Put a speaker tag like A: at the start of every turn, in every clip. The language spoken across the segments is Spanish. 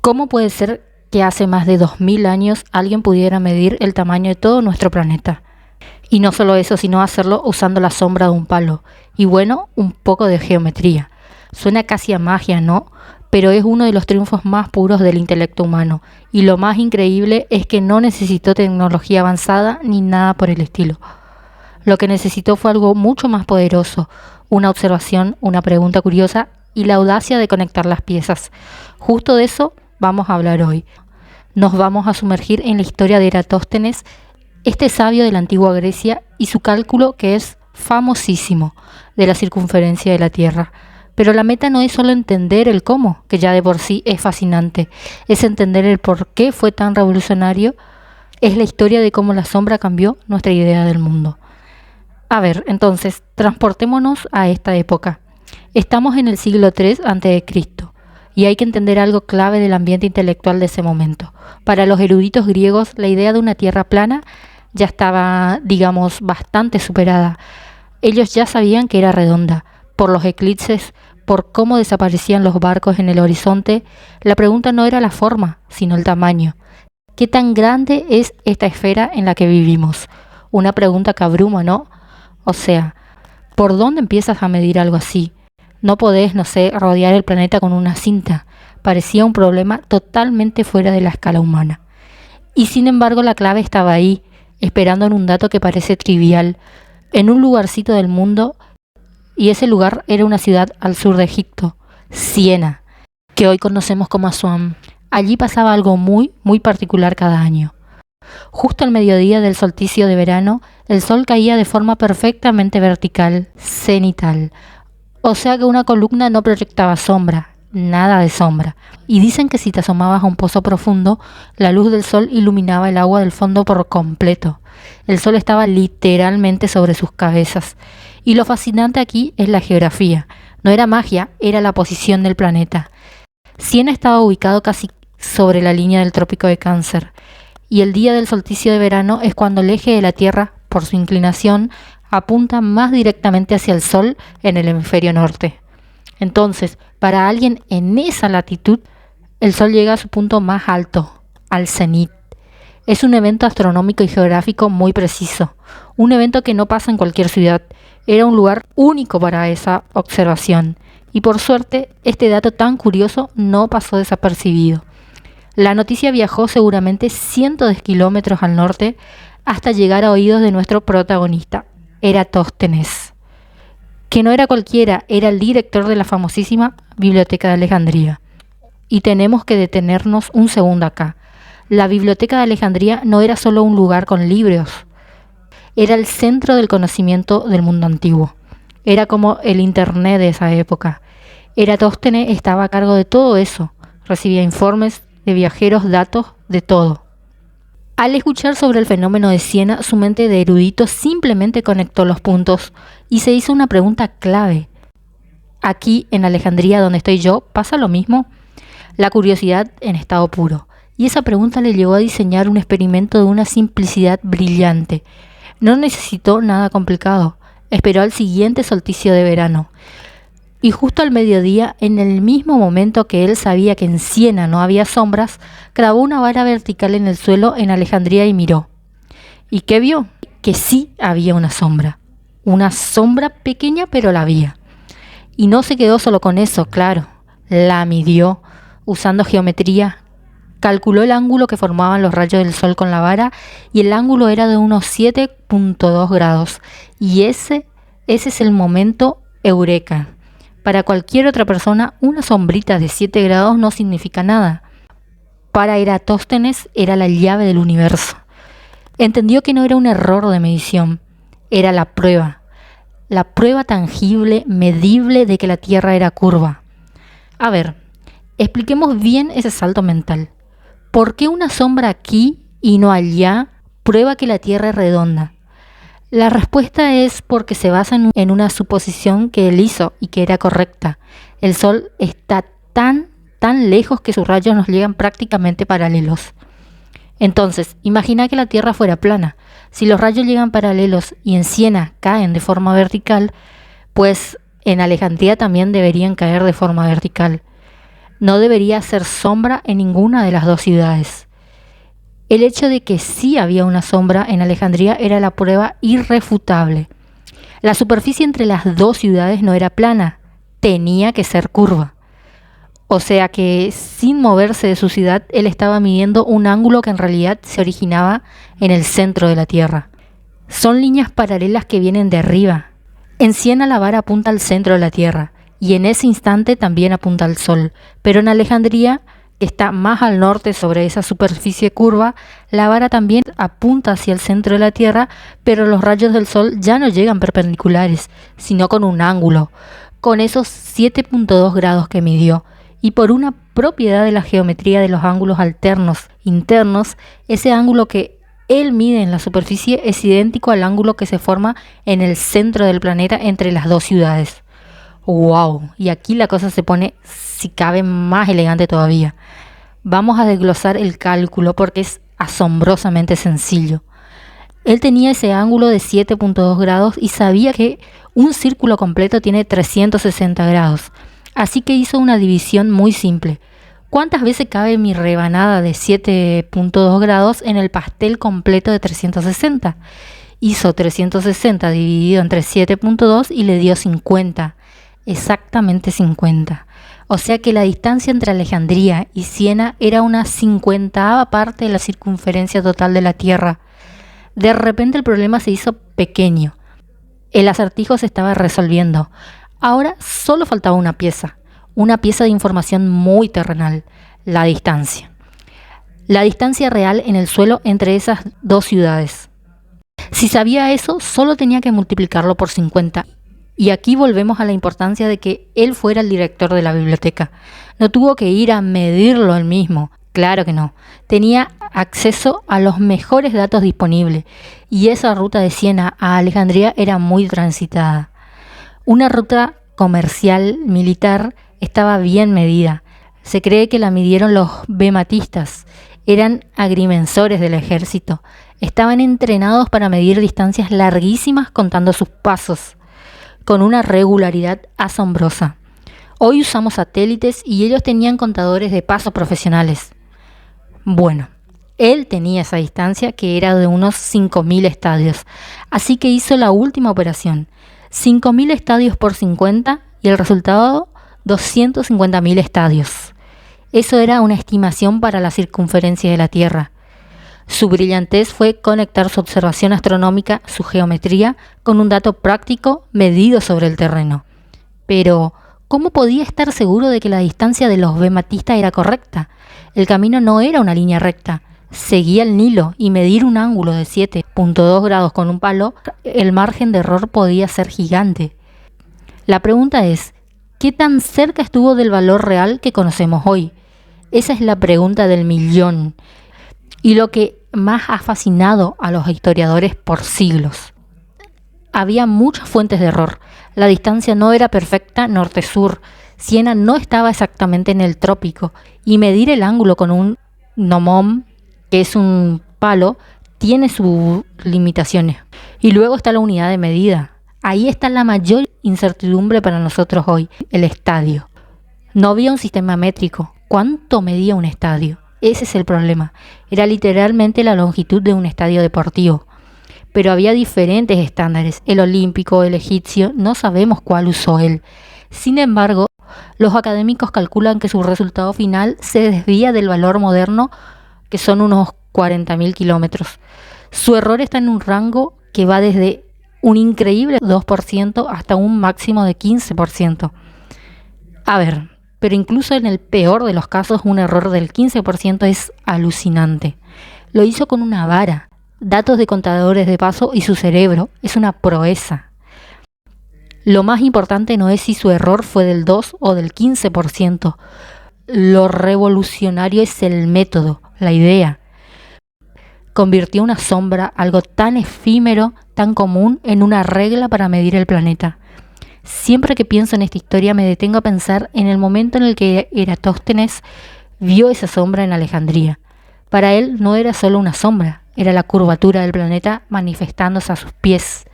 A: ¿Cómo puede ser que hace más de 2000 años alguien pudiera medir el tamaño de todo nuestro planeta? Y no solo eso, sino hacerlo usando la sombra de un palo. Y bueno, un poco de geometría. Suena casi a magia, ¿no? Pero es uno de los triunfos más puros del intelecto humano. Y lo más increíble es que no necesitó tecnología avanzada ni nada por el estilo. Lo que necesitó fue algo mucho más poderoso, una observación, una pregunta curiosa y la audacia de conectar las piezas. Justo de eso vamos a hablar hoy. Nos vamos a sumergir en la historia de Eratóstenes, este sabio de la antigua Grecia, y su cálculo que es famosísimo de la circunferencia de la Tierra. Pero la meta no es solo entender el cómo, que ya de por sí es fascinante, es entender el por qué fue tan revolucionario, es la historia de cómo la sombra cambió nuestra idea del mundo. A ver, entonces, transportémonos a esta época. Estamos en el siglo III a.C. y hay que entender algo clave del ambiente intelectual de ese momento. Para los eruditos griegos, la idea de una tierra plana ya estaba, digamos, bastante superada. Ellos ya sabían que era redonda. Por los eclipses, por cómo desaparecían los barcos en el horizonte, la pregunta no era la forma, sino el tamaño. ¿Qué tan grande es esta esfera en la que vivimos? Una pregunta que abruma, ¿no? O sea, ¿por dónde empiezas a medir algo así? No podés, rodear el planeta con una cinta. Parecía un problema totalmente fuera de la escala humana. Y sin embargo la clave estaba ahí, esperando en un dato que parece trivial, en un lugarcito del mundo, y ese lugar era una ciudad al sur de Egipto, Siena, que hoy conocemos como Asuán. Allí pasaba algo muy, muy particular cada año. Justo al mediodía del solsticio de verano, el sol caía de forma perfectamente vertical, cenital. O sea que una columna no proyectaba sombra, nada de sombra. Y dicen que si te asomabas a un pozo profundo, la luz del sol iluminaba el agua del fondo por completo. El sol estaba literalmente sobre sus cabezas. Y lo fascinante aquí es la geografía. No era magia, era la posición del planeta. Siena estaba ubicado casi sobre la línea del trópico de Cáncer. Y el día del solsticio de verano es cuando el eje de la Tierra, por su inclinación, apunta más directamente hacia el Sol en el hemisferio norte. Entonces, para alguien en esa latitud, el Sol llega a su punto más alto, al cenit. Es un evento astronómico y geográfico muy preciso, un evento que no pasa en cualquier ciudad. Era un lugar único para esa observación, y por suerte, este dato tan curioso no pasó desapercibido. La noticia viajó seguramente cientos de kilómetros al norte hasta llegar a oídos de nuestro protagonista, Eratóstenes, que no era cualquiera, era el director de la famosísima Biblioteca de Alejandría. Y tenemos que detenernos un segundo acá. La Biblioteca de Alejandría no era solo un lugar con libros, era el centro del conocimiento del mundo antiguo. Era como el internet de esa época. Eratóstenes estaba a cargo de todo eso, recibía informes de viajeros, datos, de todo. Al escuchar sobre el fenómeno de Siena, su mente de erudito simplemente conectó los puntos y se hizo una pregunta clave. Aquí, en Alejandría, donde estoy yo, ¿pasa lo mismo? La curiosidad en estado puro. Y esa pregunta le llevó a diseñar un experimento de una simplicidad brillante. No necesitó nada complicado. Esperó al siguiente solsticio de verano. Y justo al mediodía, en el mismo momento que él sabía que en Siena no había sombras, clavó una vara vertical en el suelo en Alejandría y miró. ¿Y qué vio? Que sí había una sombra. Una sombra pequeña, pero la había. Y no se quedó solo con eso, claro. La midió, usando geometría. Calculó el ángulo que formaban los rayos del sol con la vara y el ángulo era de unos 7.2 grados. Y ese es el momento eureka. Para cualquier otra persona, una sombrita de 7 grados no significa nada. Para Eratóstenes era la llave del universo. Entendió que no era un error de medición, era la prueba tangible, medible de que la Tierra era curva. A ver, expliquemos bien ese salto mental. ¿Por qué una sombra aquí y no allá prueba que la Tierra es redonda? La respuesta es porque se basa en una suposición que él hizo y que era correcta. El Sol está tan lejos que sus rayos nos llegan prácticamente paralelos. Entonces, imagina que la Tierra fuera plana. Si los rayos llegan paralelos y en Siena caen de forma vertical, pues en Alejandría también deberían caer de forma vertical. No debería hacer sombra en ninguna de las dos ciudades. El hecho de que sí había una sombra en Alejandría era la prueba irrefutable. La superficie entre las dos ciudades no era plana, tenía que ser curva. O sea que, sin moverse de su ciudad, él estaba midiendo un ángulo que en realidad se originaba en el centro de la Tierra. Son líneas paralelas que vienen de arriba. En Siena la vara apunta al centro de la Tierra, y en ese instante también apunta al Sol, pero en Alejandría, que está más al norte sobre esa superficie curva, la vara también apunta hacia el centro de la Tierra, pero los rayos del Sol ya no llegan perpendiculares, sino con un ángulo, con esos 7.2 grados que midió, y por una propiedad de la geometría de los ángulos alternos internos, ese ángulo que él mide en la superficie es idéntico al ángulo que se forma en el centro del planeta entre las dos ciudades. ¡Wow! Y aquí la cosa se pone, si cabe, más elegante todavía. Vamos a desglosar el cálculo porque es asombrosamente sencillo. Él tenía ese ángulo de 7.2 grados y sabía que un círculo completo tiene 360 grados. Así que hizo una división muy simple. ¿Cuántas veces cabe mi rebanada de 7.2 grados en el pastel completo de 360? Hizo 360 dividido entre 7.2 y le dio 50. Exactamente 50. O sea que la distancia entre Alejandría y Siena era una 50ª parte de la circunferencia total de la Tierra. De repente el problema se hizo pequeño. El acertijo se estaba resolviendo. Ahora solo faltaba una pieza de información muy terrenal, la distancia. La distancia real en el suelo entre esas dos ciudades. Si sabía eso, solo tenía que multiplicarlo por 50. Y aquí volvemos a la importancia de que él fuera el director de la biblioteca. No tuvo que ir a medirlo él mismo, claro que no. Tenía acceso a los mejores datos disponibles y esa ruta de Siena a Alejandría era muy transitada. Una ruta comercial, militar, estaba bien medida. Se cree que la midieron los bematistas. Eran agrimensores del ejército. Estaban entrenados para medir distancias larguísimas contando sus pasos, con una regularidad asombrosa. Hoy usamos satélites y ellos tenían contadores de paso profesionales. Bueno, él tenía esa distancia que era de unos 5.000 estadios, así que hizo la última operación. 5.000 estadios por 50 y el resultado 250.000 estadios. Eso era una estimación para la circunferencia de la Tierra. Su brillantez fue conectar su observación astronómica, su geometría, con un dato práctico medido sobre el terreno. Pero, ¿cómo podía estar seguro de que la distancia de los bematistas era correcta? El camino no era una línea recta. Seguía el Nilo y medir un ángulo de 7.2 grados con un palo, el margen de error podía ser gigante. La pregunta es, ¿qué tan cerca estuvo del valor real que conocemos hoy? Esa es la pregunta del millón. Y lo que más ha fascinado a los historiadores por siglos. Había muchas fuentes de error. La distancia no era perfecta norte-sur. Siena no estaba exactamente en el trópico. Y medir el ángulo con un gnomón, que es un palo, tiene sus limitaciones. Y luego está la unidad de medida. Ahí está la mayor incertidumbre para nosotros hoy, el estadio. No había un sistema métrico. ¿Cuánto medía un estadio? Ese es el problema. Era literalmente la longitud de un estadio deportivo. Pero había diferentes estándares. El olímpico, el egipcio, no sabemos cuál usó él. Sin embargo, los académicos calculan que su resultado final se desvía del valor moderno, que son unos 40.000 kilómetros. Su error está en un rango que va desde un increíble 2% hasta un máximo de 15%. A ver, pero incluso en el peor de los casos un error del 15% es alucinante. Lo hizo con una vara, datos de contadores de paso y su cerebro. Es una proeza. Lo más importante no es si su error fue del 2 o del 15%. Lo revolucionario es el método, la idea. Convirtió una sombra, algo tan efímero, tan común, en una regla para medir el planeta. Siempre que pienso en esta historia me detengo a pensar en el momento en el que Eratóstenes vio esa sombra en Alejandría. Para él no era solo una sombra, era la curvatura del planeta manifestándose a sus pies.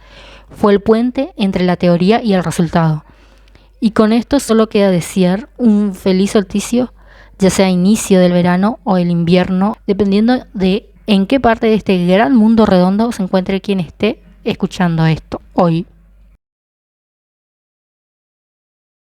A: Fue el puente entre la teoría y el resultado. Y con esto solo queda desear un feliz solsticio ya sea inicio del verano o el invierno, dependiendo de en qué parte de este gran mundo redondo se encuentre quien esté escuchando esto hoy.